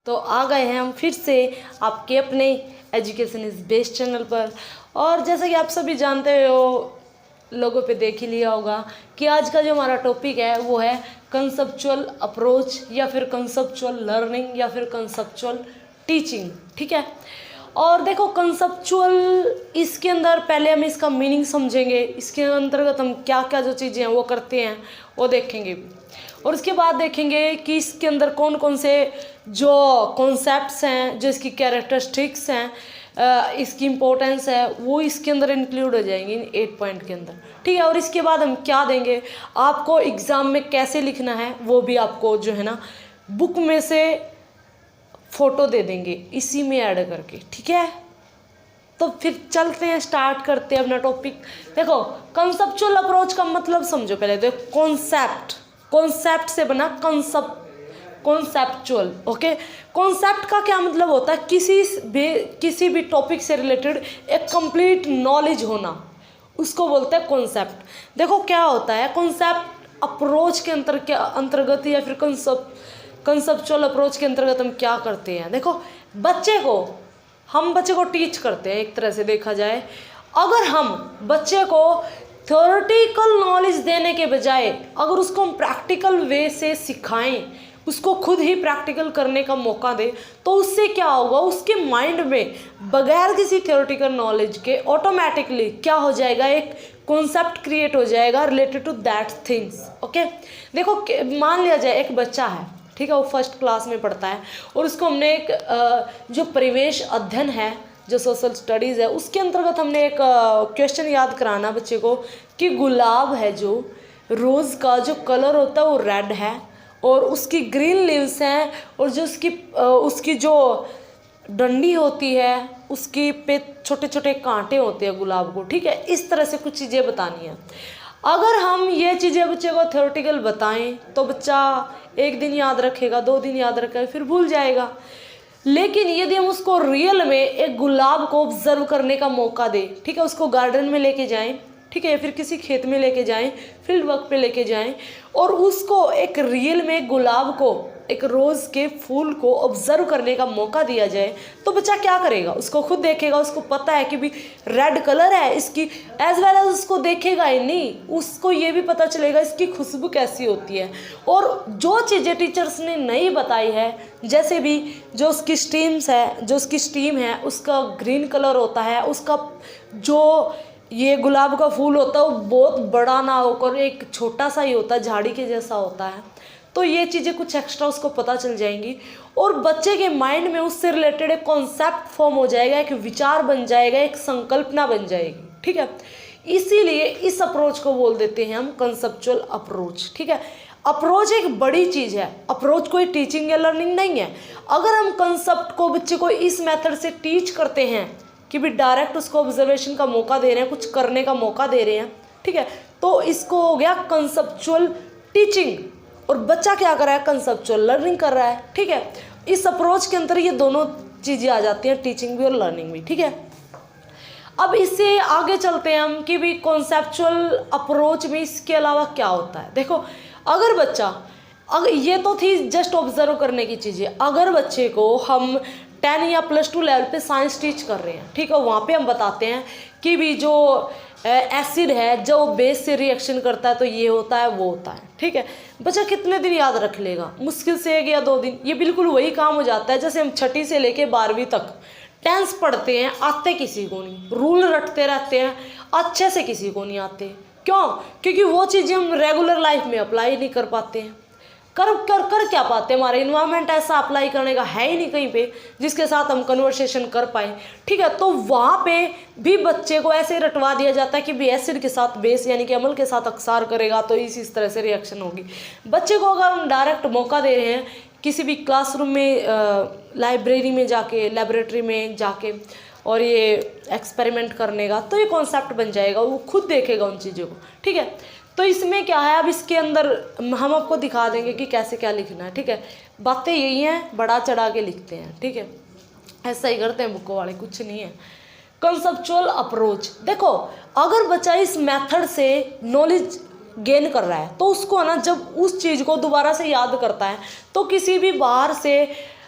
तो आ गए हैं हम फिर से आपके अपने एजुकेशन इज बेस्ट चैनल पर। और जैसा कि आप सभी जानते हो, लोगों पे देख ही लिया होगा कि आज का जो हमारा टॉपिक है वो है कंसेप्चुअल अप्रोच या फिर कंसेप्चुअल लर्निंग या फिर कंसेप्चुअल टीचिंग। ठीक है। और देखो कंसेप्चुअल, इसके अंदर पहले हम इसका मीनिंग समझेंगे, इसके अंतर्गत हम क्या क्या जो चीज़ें हैं वो करते हैं वो देखेंगे, और उसके बाद देखेंगे कि इसके अंदर कौन कौन से जो कॉन्सेप्ट्स हैं, जो इसकी कैरेक्टरिस्टिक्स हैं, इसकी इम्पोर्टेंस है, वो इसके अंदर इंक्लूड हो जाएंगी इन 8 पॉइंट के अंदर। ठीक है। और इसके बाद हम क्या देंगे आपको, एग्ज़ाम में कैसे लिखना है वो भी आपको जो है ना बुक में से फ़ोटो दे देंगे इसी में ऐड करके। ठीक है। तो फिर चलते हैं, स्टार्ट करते हैं अपना टॉपिक। देखो कंसेप्चुअल अप्रोच का मतलब समझो पहले। देखो कॉन्सेप्ट से बना कॉन्सेप्चुअल। ओके। कॉन्सेप्ट का क्या मतलब होता है, किसी भी टॉपिक से रिलेटेड एक कंप्लीट नॉलेज होना, उसको बोलते हैं कॉन्सेप्ट। देखो क्या होता है कॉन्सेप्ट अप्रोच के अंतर्गत या फिर कंसेप्चुअल अप्रोच के अंतर्गत हम क्या करते हैं। देखो हम बच्चे को टीच करते हैं, एक तरह से देखा जाए। अगर हम बच्चे को थ्योरेटिकल नॉलेज देने के बजाय अगर उसको हम प्रैक्टिकल वे से सिखाएं, उसको खुद ही प्रैक्टिकल करने का मौका दें, तो उससे क्या होगा, उसके माइंड में बगैर किसी थ्योरेटिकल नॉलेज के ऑटोमेटिकली क्या हो जाएगा, एक कॉन्सेप्ट क्रिएट हो जाएगा related to that things. Okay. देखो मान लिया जाए एक बच्चा है, ठीक है, वो फर्स्ट क्लास में पढ़ता है और उसको हमने एक जो परिवेश अध्ययन है, जो सोशल स्टडीज़ है, उसके अंतर्गत हमने एक क्वेश्चन याद कराना बच्चे को कि गुलाब है, जो रोज़ का जो कलर होता है वो रेड है और उसकी ग्रीन लीव्स हैं, और जो उसकी जो डंडी होती है उसकी पे छोटे छोटे कांटे होते हैं गुलाब को। ठीक है। इस तरह से कुछ चीज़ें बतानी है। अगर हम ये चीज़ें बच्चे को थ्योरेटिकल बताएं तो बच्चा एक दिन याद रखेगा, 2 दिन याद रखेगा, फिर भूल जाएगा। लेकिन यदि हम उसको रियल में एक गुलाब को ऑब्जर्व करने का मौका दें, ठीक है, उसको गार्डन में लेके जाएं, ठीक है, फिर किसी खेत में लेके जाएं, फील्ड वर्क पे लेके जाएं, और उसको एक रियल में गुलाब को, एक रोज़ के फूल को ऑब्जर्व करने का मौका दिया जाए, तो बच्चा क्या करेगा, उसको खुद देखेगा। उसको पता है कि भी रेड कलर है इसकी, एज वेल एज उसको देखेगा ही नहीं, उसको ये भी पता चलेगा इसकी खुशबू कैसी होती है। और जो चीज़ें टीचर्स ने नहीं बताई है, जैसे भी जो उसकी स्टीम है उसका ग्रीन कलर होता है, उसका जो ये गुलाब का फूल होता है वो बहुत बड़ा ना होकर एक छोटा सा ही होता है, झाड़ी के जैसा होता है। तो ये चीज़ें कुछ एक्स्ट्रा उसको पता चल जाएंगी और बच्चे के माइंड में उससे रिलेटेड एक कॉन्सेप्ट फॉर्म हो जाएगा, एक विचार बन जाएगा, एक संकल्पना बन जाएगी। ठीक है। इसीलिए इस अप्रोच को बोल देते हैं हम कंसेप्चुअल अप्रोच। ठीक है। अप्रोच एक बड़ी चीज़ है, अप्रोच कोई टीचिंग या लर्निंग नहीं है। अगर हम कंसेप्ट को बच्चे को इस मेथड से टीच करते हैं कि भी डायरेक्ट उसको ऑब्जर्वेशन का मौका दे रहे हैं, कुछ करने का मौका दे रहे हैं, ठीक है, तो इसको हो गया कंसेप्चुअल टीचिंग। और बच्चा क्या कर रहा है, कंसेप्चुअल लर्निंग कर रहा है। ठीक है। इस अप्रोच के अंदर ये दोनों चीज़ें आ जाती हैं, टीचिंग भी और लर्निंग भी। ठीक है। अब इससे आगे चलते हैं हम कि भी कॉन्सेप्चुअल अप्रोच में इसके अलावा क्या होता है। देखो अगर ये तो थी जस्ट ऑब्जर्व करने की चीज़ें। अगर बच्चे को हम 10 या +2 लेवल पे साइंस टीच कर रहे हैं, ठीक है, वहाँ पे हम बताते हैं कि भी जो एसिड है जो बेस से रिएक्शन करता है तो ये होता है वो होता है। ठीक है। बच्चा कितने दिन याद रख लेगा, मुश्किल से 1 या 2 दिन। ये बिल्कुल वही काम हो जाता है जैसे हम 6ठी से लेके 12वीं तक टेंस पढ़ते हैं, आते किसी को नहीं, रूल रटते रहते हैं, अच्छे से किसी को नहीं आते। क्यों? क्योंकि वो चीज़ें हम रेगुलर लाइफ में अप्लाई नहीं कर पाते हैं। कर क्या पाते हैं, हमारा इन्वायरमेंट ऐसा अप्लाई करने का है ही नहीं कहीं पे जिसके साथ हम कन्वर्सेशन कर पाए। ठीक है। तो वहाँ पे भी बच्चे को ऐसे रटवा दिया जाता है कि भी एसिड के साथ बेस यानी कि अम्ल के साथ अक्सार करेगा तो इस तरह से रिएक्शन होगी। बच्चे को अगर हम डायरेक्ट मौका दे रहे हैं किसी भी क्लासरूम में, लाइब्रेरी में जाके, लेबोरेटरी में जाके और ये एक्सपेरिमेंट करने का, तो ये कॉन्सेप्ट बन जाएगा, वो खुद देखेगा उन चीज़ों को। ठीक है। तो इसमें क्या है, अब इसके अंदर हम आपको दिखा देंगे कि कैसे क्या लिखना है। ठीक है। बातें यही हैं, बढ़ा चढ़ा के लिखते हैं। ठीक है। ऐसा ही करते हैं बुक वाले, कुछ नहीं है। कंसेप्चुअल अप्रोच, देखो अगर बच्चा इस मेथड से नॉलेज गेन कर रहा है तो उसको है ना, जब उस चीज़ को दोबारा से याद करता है तो किसी भी बाहर से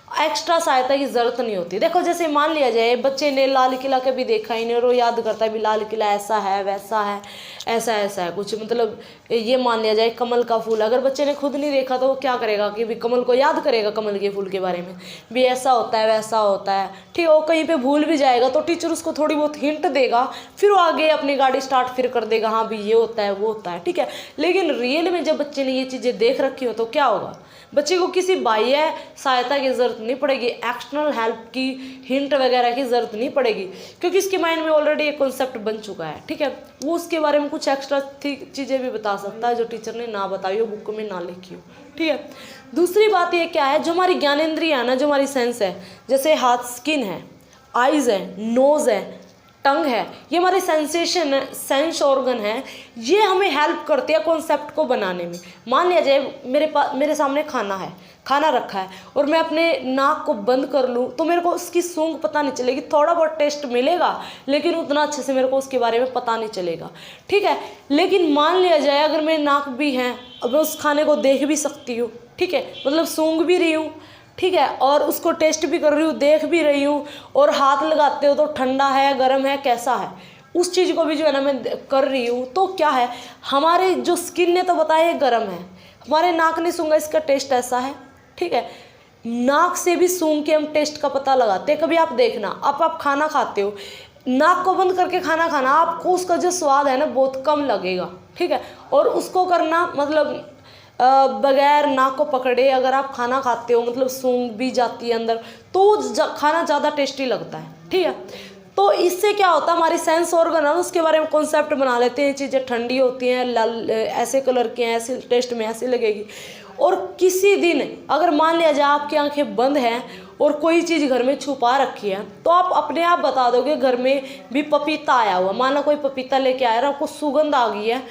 एक्स्ट्रा सहायता की ज़रूरत नहीं होती। देखो जैसे मान लिया जाए बच्चे ने लाल किला कभी देखा ही नहीं और वो याद करता है भी लाल किला ऐसा है वैसा है ऐसा ऐसा है कुछ, मतलब ये मान लिया जाए कमल का फूल, अगर बच्चे ने खुद नहीं देखा तो वो क्या करेगा कि भी कमल को याद करेगा, कमल के फूल के बारे में भी ऐसा होता है वैसा होता है, ठीक है। वो कहीं पे भूल भी जाएगा तो टीचर उसको थोड़ी बहुत हिंट देगा, फिर वो आगे अपनी गाड़ी स्टार्ट फिर कर देगा, हाँ भी ये होता है वो होता है, ठीक है। लेकिन रियल में जब बच्चे ने ये चीज़ें देख रखी हो तो क्या होगा, बच्चे को किसी बाह्य सहायता की ज़रूरत नहीं पड़ेगी, एक्सटर्नल हेल्प की हिंट वगैरह की ज़रूरत नहीं पड़ेगी, क्योंकि इसके माइंड में ऑलरेडी एक कॉन्सेप्ट बन चुका है, ठीक है। वो उसके बारे में कुछ एक्स्ट्रा चीज़ें भी बता सकता है जो टीचर ने ना बताई हो, बुक में ना लिखी हो, ठीक है। दूसरी बात ये क्या है, जो हमारी ज्ञानेंद्रिय है ना, जो हमारी सेंस है, जैसे हाथ स्किन है, आइज़ है, नोज़ है, टंग है, ये हमारे सेंसेशन सेंस ऑर्गन है, ये हमें हेल्प करते हैं कॉन्सेप्ट को बनाने में। मान लिया जाए मेरे सामने खाना है, खाना रखा है और मैं अपने नाक को बंद कर लूँ तो मेरे को उसकी सूंघ पता नहीं चलेगी, थोड़ा बहुत टेस्ट मिलेगा लेकिन उतना अच्छे से मेरे को उसके बारे में पता नहीं चलेगा, ठीक है। लेकिन मान लिया जाए अगर मेरी नाक भी है, अब मैं उस खाने को देख भी सकती हूँ, ठीक है, मतलब सूंघ भी रही हूँ, ठीक है, और उसको टेस्ट भी कर रही हूँ, देख भी रही हूँ, और हाथ लगाते हो तो ठंडा है गर्म है कैसा है, उस चीज़ को भी जो है ना मैं कर रही हूँ, तो क्या है, हमारे जो स्किन ने तो बताया ये गर्म है, हमारे नाक ने सूंघा इसका टेस्ट ऐसा है, ठीक है। नाक से भी सूंघ के हम टेस्ट का पता लगाते हैं। कभी आप देखना, आप खाना खाते हो, नाक को बंद करके खाना खाना, आपको उसका जो स्वाद है ना बहुत कम लगेगा, ठीक है। और उसको करना मतलब बगैर नाक को पकड़े अगर आप खाना खाते हो, मतलब सूंघ भी जाती है अंदर, तो खाना ज़्यादा टेस्टी लगता है, ठीक है। तो इससे क्या होता है, हमारी सेंस ऑर्गन है उसके बारे में कॉन्सेप्ट बना लेते हैं, चीज़ें ठंडी होती हैं, लाल ऐसे कलर की हैं, ऐसे टेस्ट में ऐसी लगेगी। और किसी दिन अगर मान लिया जाए आपकी आंखें बंद हैं और कोई चीज़ घर में छुपा रखी है, तो आप अपने आप बता दोगे घर में भी पपीता आया हुआ, माना कोई पपीता लेके आया और आपको सुगंध आ गई है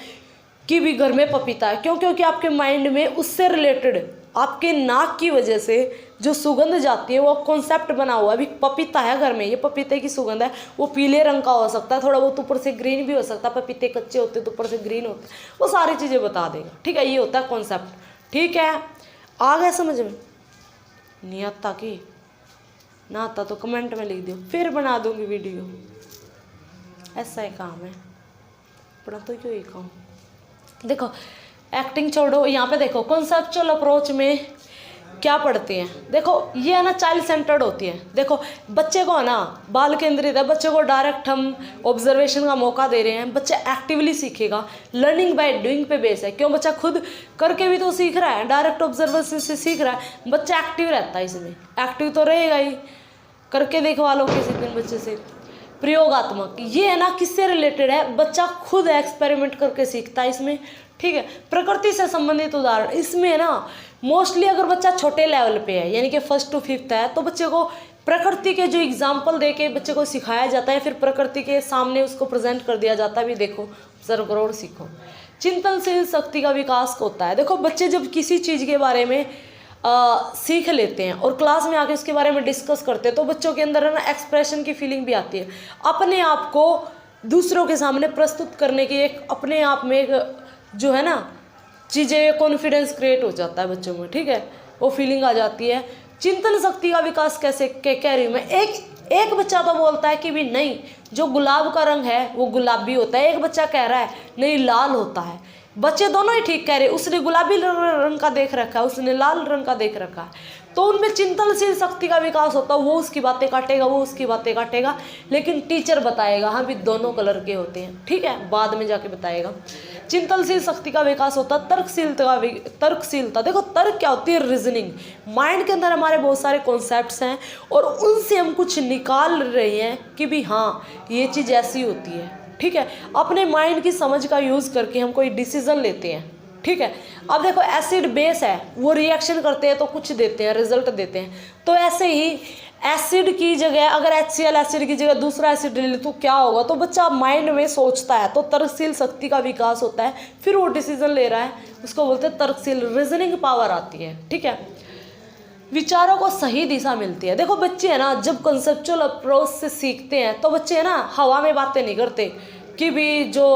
कि भी घर में पपीता है, क्यों, क्योंकि आपके माइंड में उससे रिलेटेड आपके नाक की वजह से जो सुगंध जाती है वो कॉन्सेप्ट बना हुआ है, अभी पपीता है घर में, ये पपीते की सुगंध है, वो पीले रंग का हो सकता है, थोड़ा बहुत ऊपर से ग्रीन भी हो सकता है, पपीते कच्चे होते तो ऊपर से ग्रीन होते, वो सारी चीज़ें बता देगा, ठीक है। ये होता है कॉन्सेप्ट, ठीक है। आ गया समझ में? नहीं आता कि ना आता तो कमेंट में लिख दो, फिर बना दूंगी वीडियो, ऐसा ही काम है, पढ़ा तो क्यों ही काम। देखो एक्टिंग छोड़ो, यहाँ पे देखो कॉन्सेप्चुअल अप्रोच में क्या पढ़ते हैं, देखो ये है ना चाइल्ड सेंटर्ड होती है। देखो बच्चे को है ना बाल केंद्रित है, बच्चे को डायरेक्ट हम ऑब्जर्वेशन का मौका दे रहे हैं, बच्चा एक्टिवली सीखेगा, लर्निंग बाय डूइंग पे बेस है, क्यों, बच्चा खुद करके भी तो सीख रहा है, डायरेक्ट ऑब्जर्वेशन से सीख रहा है, बच्चा एक्टिव रहता है, इसमें एक्टिव तो रहेगा ही, करके देखवा लो किसी दिन बच्चे से। प्रयोगात्मक, ये है ना किससे रिलेटेड है, बच्चा खुद एक्सपेरिमेंट करके सीखता है इसमें, ठीक है। प्रकृति से संबंधित उदाहरण, इसमें है ना मोस्टली अगर बच्चा छोटे लेवल पे है यानी कि 1st to 5th है, तो बच्चे को प्रकृति के जो एग्जाम्पल दे के बच्चे को सिखाया जाता है, फिर प्रकृति के सामने उसको प्रेजेंट कर दिया जाता है, भी देखो ऑब्जर्व करो और सीखो। चिंतनशील शक्ति का विकास होता है। देखो बच्चे जब किसी चीज़ के बारे में सीख लेते हैं और क्लास में आके उसके बारे में डिस्कस करते हैं, तो बच्चों के अंदर है ना एक्सप्रेशन की फीलिंग भी आती है, अपने आप को दूसरों के सामने प्रस्तुत करने की एक अपने आप में एक जो है ना चीज़ें कॉन्फिडेंस क्रिएट हो जाता है बच्चों में, ठीक है, वो फीलिंग आ जाती है। चिंतन शक्ति का विकास कैसे कह रही हूँ मैं, एक बच्चा तो बोलता है कि भी नहीं जो गुलाब का रंग है वो गुलाबी होता है, एक बच्चा कह रहा है नहीं लाल होता है, बच्चे दोनों ही ठीक कह रहे, उसने गुलाबी रंग का देख रखा है, उसने लाल रंग का देख रखा है, तो उनमें चिंतनशील शक्ति का विकास होता है, वो उसकी बातें काटेगा, वो उसकी बातें काटेगा, लेकिन टीचर बताएगा हाँ भी दोनों कलर के होते हैं, ठीक है, बाद में जाके बताएगा। चिंतनशील शक्ति का विकास होता है। तर्कशीलता, देखो तर्क क्या होती है, रीजनिंग, माइंड के अंदर हमारे बहुत सारे कॉन्सेप्ट्स हैं और उनसे हम कुछ निकाल रहे हैं कि भी हाँ ये चीज़ ऐसी होती है, ठीक है, अपने माइंड की समझ का यूज़ करके हम कोई डिसीजन लेते हैं, ठीक है। अब देखो एसिड बेस है, वो रिएक्शन करते हैं तो कुछ देते हैं, रिजल्ट देते हैं, तो ऐसे ही एसिड की जगह अगर HCl एसिड की जगह दूसरा एसिड ले लो तो क्या होगा, तो बच्चा माइंड में सोचता है, तो तर्कशील शक्ति का विकास होता है, फिर वो डिसीजन ले रहा है, उसको बोलते हैं तर्कशील, रीजनिंग पावर आती है, ठीक है। विचारों को सही दिशा मिलती है। देखो बच्चे है ना जब कंसेप्चुअल अप्रोच से सीखते हैं तो बच्चे है ना हवा में बातें नहीं करते कि भी जो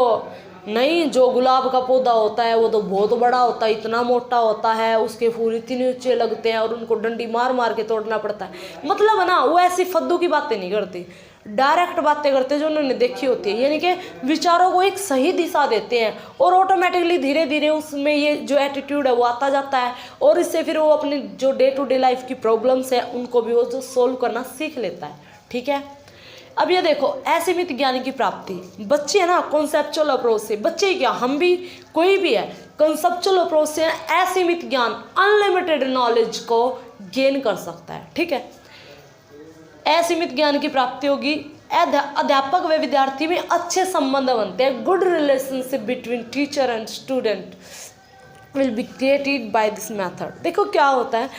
नहीं, जो गुलाब का पौधा होता है वो तो बहुत बड़ा होता है, इतना मोटा होता है, उसके फूल इतने ऊंचे लगते हैं और उनको डंडी मार मार के तोड़ना पड़ता है। मतलब है ना, वो ऐसी फद्दू की बातें नहीं करती, डायरेक्ट बातें करते हैं जो उन्होंने देखी होती है, यानी कि विचारों को एक सही दिशा देते हैं और ऑटोमेटिकली धीरे धीरे उसमें ये जो एटीट्यूड है वो आता जाता है और इससे फिर वो अपनी जो डे टू डे लाइफ की प्रॉब्लम्स है उनको भी वो जो सोल्व करना सीख लेता है। ठीक है, अब ये देखो असीमित ज्ञान की प्राप्ति, बच्चे है ना कॉन्सेप्चुअल अप्रोच से, बच्चे ही क्या हम भी कोई भी है कॉन्सेप्चुअल अप्रोच से असीमित ज्ञान अनलिमिटेड नॉलेज को गेन कर सकता है। ठीक है, असीमित ज्ञान की प्राप्ति होगी, अध्यापक व विद्यार्थी में अच्छे संबंध बनते हैं, good relationship between teacher and student will be created by this method. देखो क्या होता है,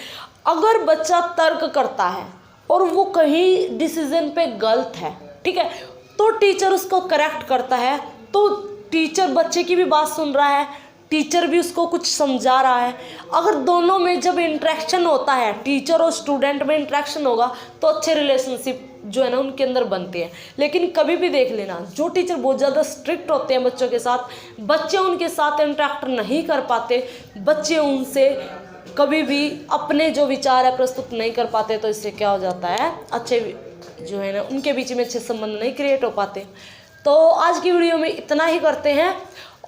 अगर बच्चा तर्क करता है और वो कहीं डिसीजन पे गलत है, ठीक है, तो टीचर उसको करेक्ट करता है, तो टीचर बच्चे की भी बात सुन रहा है, टीचर भी उसको कुछ समझा रहा है। अगर दोनों में जब इंटरेक्शन होता है, टीचर और स्टूडेंट में इंटरेक्शन होगा तो अच्छे रिलेशनशिप जो है ना उनके अंदर बनते हैं। लेकिन कभी भी देख लेना, जो टीचर बहुत ज़्यादा स्ट्रिक्ट होते हैं बच्चों के साथ, बच्चे उनके साथ इंटरेक्ट नहीं कर पाते, बच्चे उनसे कभी भी अपने जो विचार है प्रस्तुत नहीं कर पाते, तो इससे क्या हो जाता है, अच्छे जो है ना उनके बीच में अच्छे संबंध नहीं क्रिएट हो पाते। तो आज की वीडियो में इतना ही करते हैं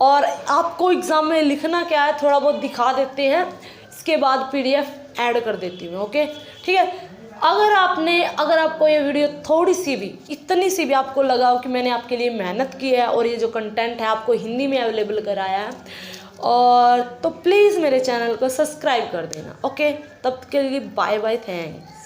और आपको एग्ज़ाम में लिखना क्या है थोड़ा बहुत दिखा देते हैं, इसके बाद PDF ऐड कर देती हूँ। ओके, ठीक है। अगर आपको ये वीडियो थोड़ी सी भी, इतनी सी भी आपको लगा हो कि मैंने आपके लिए मेहनत की है और ये जो कंटेंट है आपको हिंदी में अवेलेबल कराया है, और तो प्लीज़ मेरे चैनल को सब्सक्राइब कर देना। ओके, तब के लिए बाय बाय, थैंक्स।